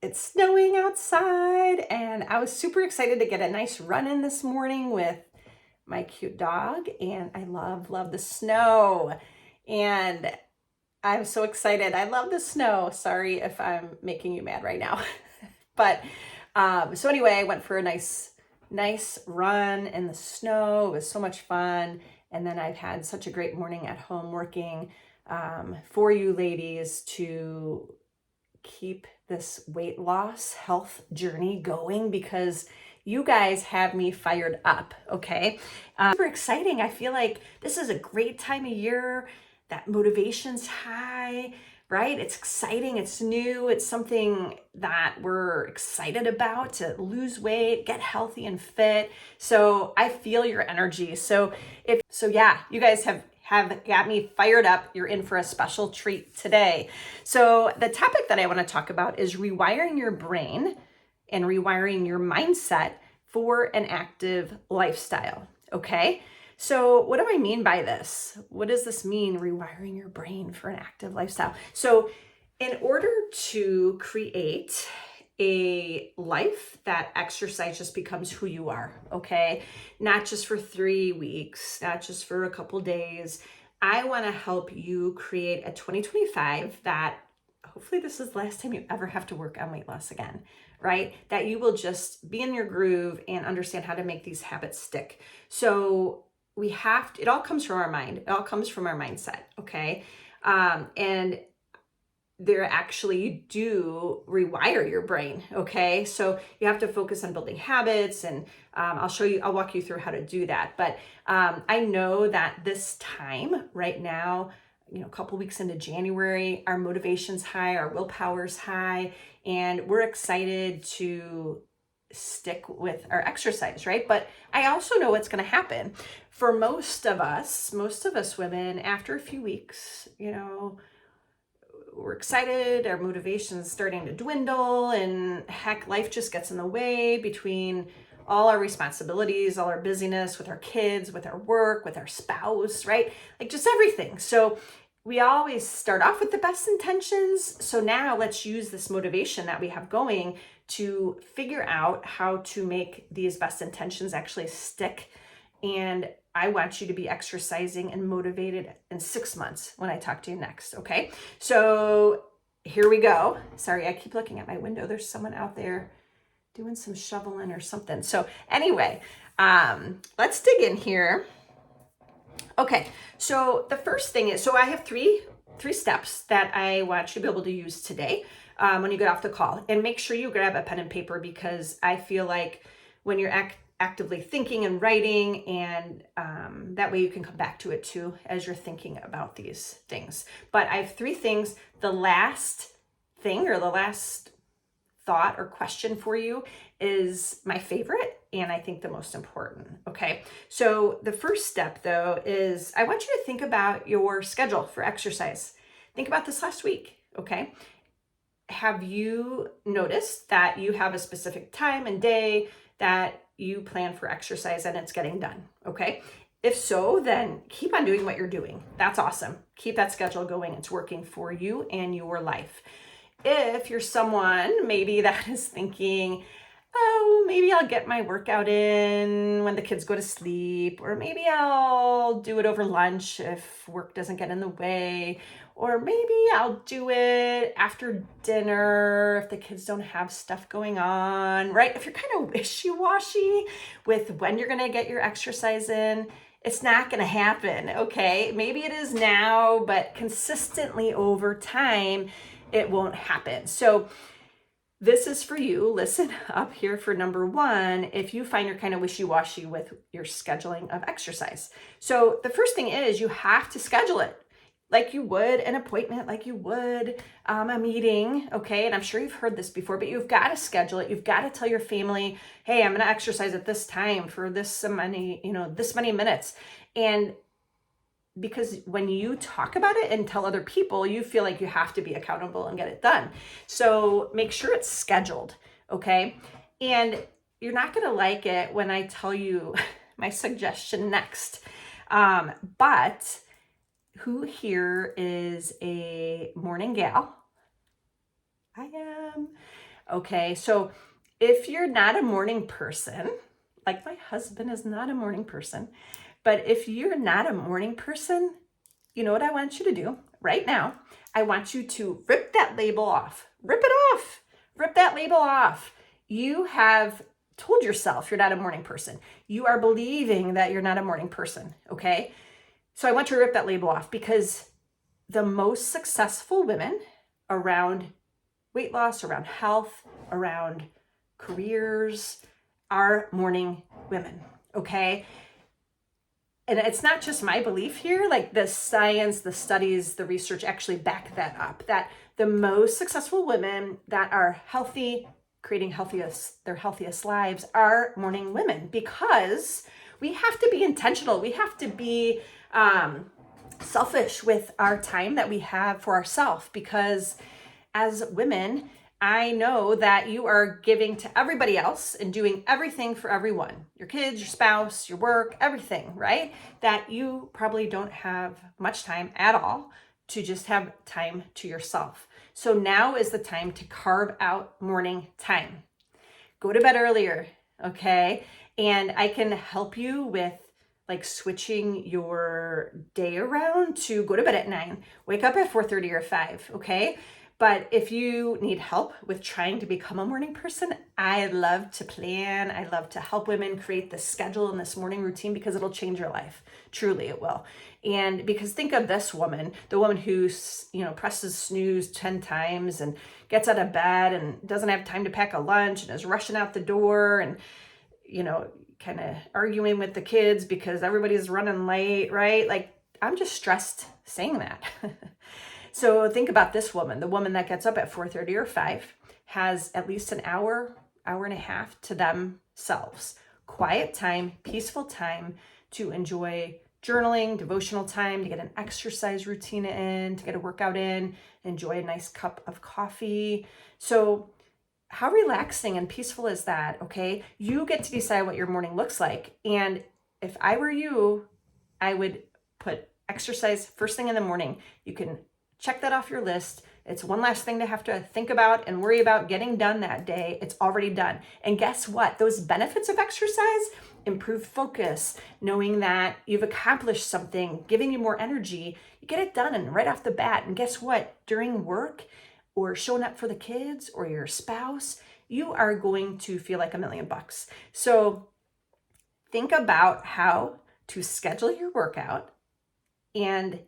It's snowing outside, and I was super excited to get a nice run in this morning with my cute dog, and I love the snow. And I'm so excited. I love the snow. Sorry if I'm making you mad right now. But so anyway, I went for a nice run in the snow. It was so much fun. And then I've had such a great morning at home working for you ladies to keep this weight loss health journey going, because you guys have me fired up. Okay. Super exciting. I feel like this is a great time of year. That motivation's high, right? It's exciting. It's new. It's something that we're excited about, to lose weight, get healthy and fit. So I feel your energy. Yeah, you guys have got me fired up. You're in for a special treat today. So the topic that I want to talk about is rewiring your brain and rewiring your mindset for an active lifestyle. Okay. So what do I mean by this? What does this mean, rewiring your brain for an active lifestyle? So in order to create a life that exercise just becomes who you are, okay? Not just for 3 weeks, not just for a couple days. I want to help you create a 2025 that hopefully this is the last time you ever have to work on weight loss again, right? That you will just be in your groove and understand how to make these habits stick. So it all comes from our mind. It all comes from our mindset, okay? And there actually, you do rewire your brain, okay? So you have to focus on building habits, and I'll walk you through how to do that. But I know that this time right now, a couple weeks into January, our motivation's high, our willpower's high, and we're excited to stick with our exercise, right? But I also know what's going to happen for most of us women. After a few weeks, we're excited, our motivation's starting to dwindle, and heck, life just gets in the way between all our responsibilities, all our busyness with our kids, with our work, with our spouse, right? Like just everything. So we always start off with the best intentions. So now let's use this motivation that we have going to figure out how to make these best intentions actually stick. And I want you to be exercising and motivated in 6 months when I talk to you next. Okay. So here we go. Sorry, I keep looking at my window. There's someone out there doing some shoveling or something. So anyway, let's dig in here. Okay. So the first thing is, I have three steps that I want you to be able to use today when you get off the call. And make sure you grab a pen and paper, because I feel like when you're actively thinking and writing, and that way you can come back to it too as you're thinking about these things. But I have 3 things. The last thing, or the last thought or question for you, is my favorite, and I think the most important. Okay. So the first step though is, I want you to think about your schedule for exercise. Think about this last week. Okay. Have you noticed that you have a specific time and day that you plan for exercise and it's getting done? Okay. If so, then keep on doing what you're doing. That's awesome. Keep that schedule going. It's working for you and your life. If you're someone maybe that is thinking, oh, maybe I'll get my workout in when the kids go to sleep, or maybe I'll do it over lunch if work doesn't get in the way, or maybe I'll do it after dinner if the kids don't have stuff going on, right? If you're kind of wishy-washy with when you're going to get your exercise in, it's not going to happen, okay? Maybe it is now, but consistently over time, it won't happen. So this is for you. Listen up here for number 1, if you find you're kind of wishy-washy with your scheduling of exercise. So the first thing is, you have to schedule it like you would an appointment, like you would a meeting, okay? And I'm sure you've heard this before, but you've got to schedule it. You've got to tell your family, hey, I'm going to exercise at this time for this many minutes. And because when you talk about it and tell other people, you feel like you have to be accountable and get it done. So make sure it's scheduled, okay? And you're not going to like it when I tell you my suggestion next. But who here is a morning gal? I am. Okay, so if you're not a morning person, like my husband is not a morning person, but if you're not a morning person, you know what I want you to do right now? I want you to rip that label off. Rip it off. Rip that label off. You have told yourself you're not a morning person. You are believing that you're not a morning person, okay? So I want you to rip that label off, because the most successful women around weight loss, around health, around careers are morning women, okay? And it's not just my belief here, like the science, the studies, the research actually back that up, that the most successful women that are healthy, creating their healthiest lives are morning women, because we have to be intentional. We have to be selfish with our time that we have for ourselves, because as women, I know that you are giving to everybody else and doing everything for everyone, your kids, your spouse, your work, everything, right? That you probably don't have much time at all to just have time to yourself. So now is the time to carve out morning time. Go to bed earlier, okay? And I can help you with like switching your day around to go to bed at 9, wake up at 4:30 or 5, okay? But if you need help with trying to become a morning person, I love to plan. I love to help women create this schedule and this morning routine, because it'll change your life. Truly, it will. And because think of this woman, the woman who, presses snooze 10 times and gets out of bed and doesn't have time to pack a lunch and is rushing out the door and, kind of arguing with the kids because everybody's running late, right? Like, I'm just stressed saying that. So think about this woman, the woman that gets up at 4:30 or 5, has at least an hour, hour and a half to themselves. Quiet time, peaceful time to enjoy journaling, devotional time, to get an exercise routine in, to get a workout in, enjoy a nice cup of coffee. So how relaxing and peaceful is that, okay? You get to decide what your morning looks like. And if I were you, I would put exercise first thing in the morning. You can check that off your list. It's one last thing to have to think about and worry about getting done that day. It's already done. And guess what? Those benefits of exercise, improved focus, knowing that you've accomplished something, giving you more energy, you get it done and right off the bat. And guess what? During work or showing up for the kids or your spouse, you are going to feel like $1,000,000. So think about how to schedule your workout and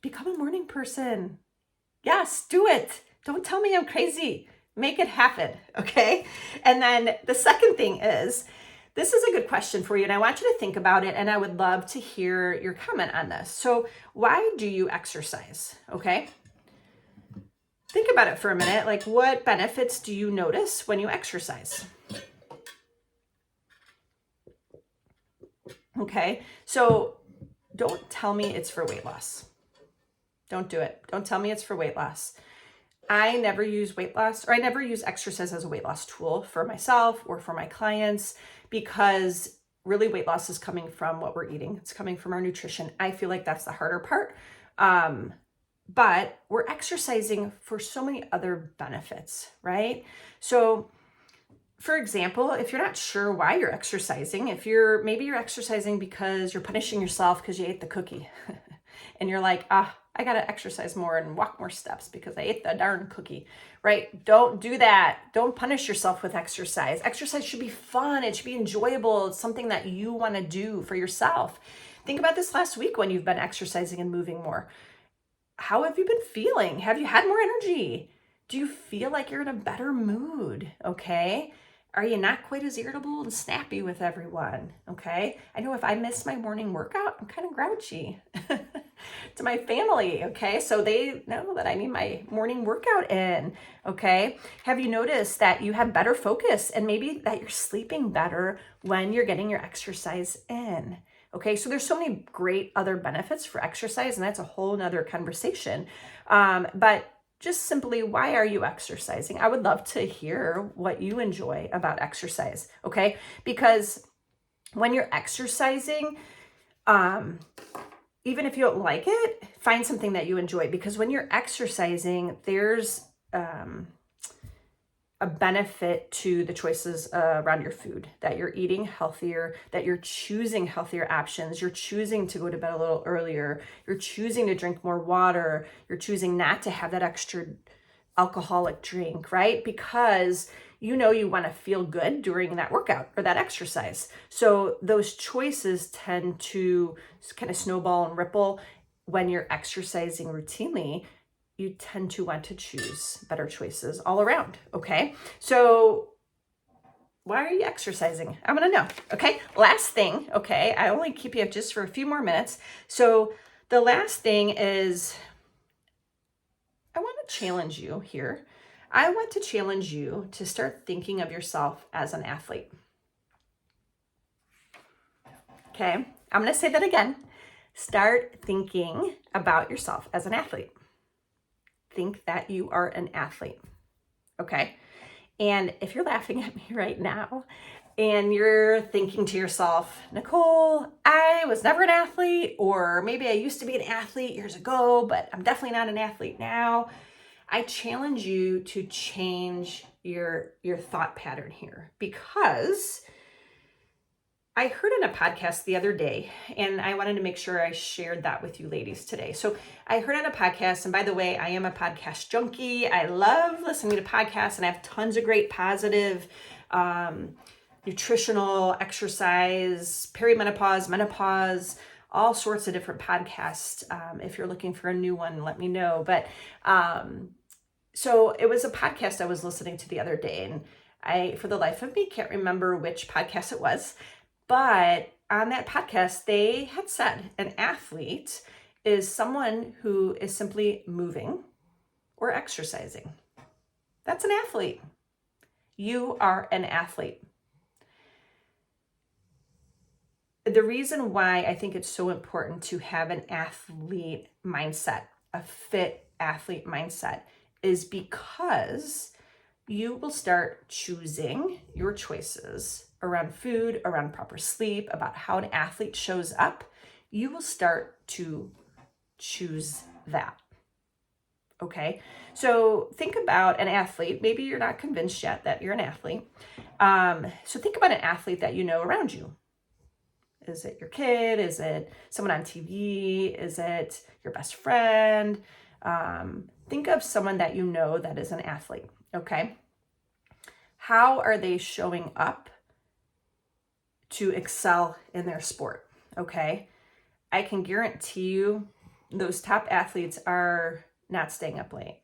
become a morning person. Yes, do it. Don't tell me I'm crazy. Make it happen, okay? And then the second thing is, this is a good question for you, and I want you to think about it, and I would love to hear your comment on this. So why do you exercise, okay? Think about it for a minute. Like, what benefits do you notice when you exercise? Okay, so don't tell me it's for weight loss. Don't do it. Don't tell me it's for weight loss. I never use weight loss, or I never use exercise as a weight loss tool for myself or for my clients, because really weight loss is coming from what we're eating. It's coming from our nutrition. I feel like that's the harder part. But we're exercising for so many other benefits, right? So for example, if you're not sure why you're exercising, maybe you're exercising because you're punishing yourself because you ate the cookie and you're like, I got to exercise more and walk more steps because I ate the darn cookie, right? Don't do that. Don't punish yourself with exercise. Exercise should be fun. It should be enjoyable. It's something that you want to do for yourself. Think about this last week when you've been exercising and moving more. How have you been feeling? Have you had more energy? Do you feel like you're in a better mood? Okay. Are you not quite as irritable and snappy with everyone? Okay. I know if I miss my morning workout, I'm kind of grouchy to my family. Okay. So they know that I need my morning workout in. Okay. Have you noticed that you have better focus and maybe that you're sleeping better when you're getting your exercise in? Okay. So there's so many great other benefits for exercise, and that's a whole nother conversation. But just simply, why are you exercising? I would love to hear what you enjoy about exercise, okay? Because when you're exercising, even if you don't like it, find something that you enjoy. Because when you're exercising, there's a benefit to the choices around your food, that you're eating healthier, that you're choosing healthier options, you're choosing to go to bed a little earlier, you're choosing to drink more water, you're choosing not to have that extra alcoholic drink, right? Because you know you want to feel good during that workout or that exercise. So those choices tend to kind of snowball and ripple. When you're exercising routinely, you tend to want to choose better choices all around, okay? So why are you exercising? I want to know, okay? Last thing, okay? I only keep you up just for a few more minutes. So the last thing is, I want to challenge you here. I want to challenge you to start thinking of yourself as an athlete. Okay, I'm going to say that again. Start thinking about yourself as an athlete. Think that you are an athlete. Okay, and if you're laughing at me right now and you're thinking to yourself, Nicole, I was never an athlete, or maybe I used to be an athlete years ago, but I'm definitely not an athlete now. I challenge you to change your thought pattern here, because I heard in a podcast the other day, and I wanted to make sure I shared that with you ladies today. So I heard on a podcast, and by the way, I am a podcast junkie. I love listening to podcasts, and I have tons of great positive nutritional, exercise, perimenopause, menopause, all sorts of different podcasts. If you're looking for a new one, let me know. But so it was a podcast I was listening to the other day, and I, for the life of me, can't remember which podcast it was. But on that podcast, they had said an athlete is someone who is simply moving or exercising. That's an athlete. You are an athlete. The reason why I think it's so important to have an athlete mindset, a fit athlete mindset, is because you will start choosing your choices around food, around proper sleep, about how an athlete shows up. You will start to choose that. Okay, so think about an athlete. Maybe you're not convinced yet that you're an athlete. So think about an athlete that you know around you. Is it your kid? Is it someone on TV? Is it your best friend? Think of someone that you know that is an athlete, okay? How are they showing up to excel in their sport, okay? I can guarantee you those top athletes are not staying up late.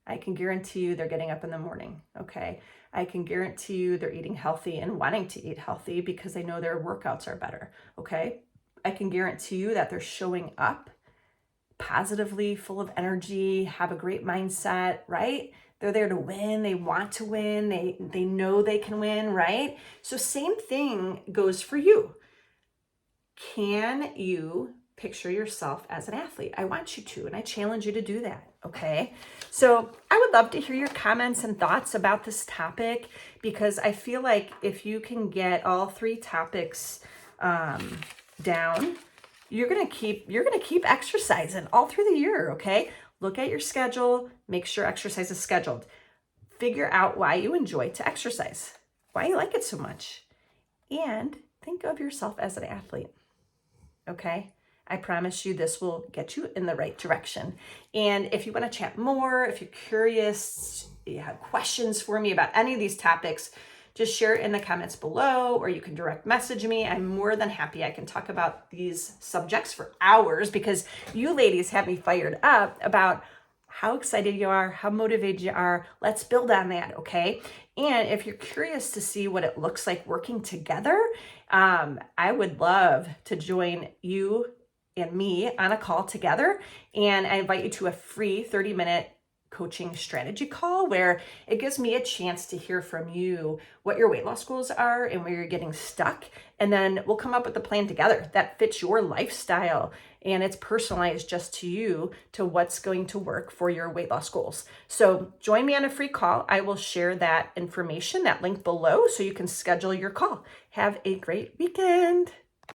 I can guarantee you they're getting up in the morning, okay? I can guarantee you they're eating healthy and wanting to eat healthy because they know their workouts are better, okay? I can guarantee you that they're showing up positively, full of energy, have a great mindset, right? They're there to win. They want to win. They know they can win, right? So same thing goes for you. Can you picture yourself as an athlete? I want you to, and I challenge you to do that, okay? So I would love to hear your comments and thoughts about this topic, because I feel like if you can get all three topics down, you're gonna keep exercising all through the year, okay? Look at your schedule, make sure exercise is scheduled. Figure out why you enjoy to exercise, why you like it so much, and think of yourself as an athlete, okay? I promise you this will get you in the right direction. And if you want to chat more, if you're curious, you have questions for me about any of these topics, just share it in the comments below, or you can direct message me. I'm more than happy. I can talk about these subjects for hours, because you ladies have me fired up about how excited you are, how motivated you are. Let's build on that, okay? And if you're curious to see what it looks like working together, I would love to join you and me on a call together. And I invite you to a free 30-minute coaching strategy call where it gives me a chance to hear from you what your weight loss goals are and where you're getting stuck. And then we'll come up with a plan together that fits your lifestyle, and it's personalized just to you, to what's going to work for your weight loss goals. So join me on a free call. I will share that information, that link below, so you can schedule your call. Have a great weekend.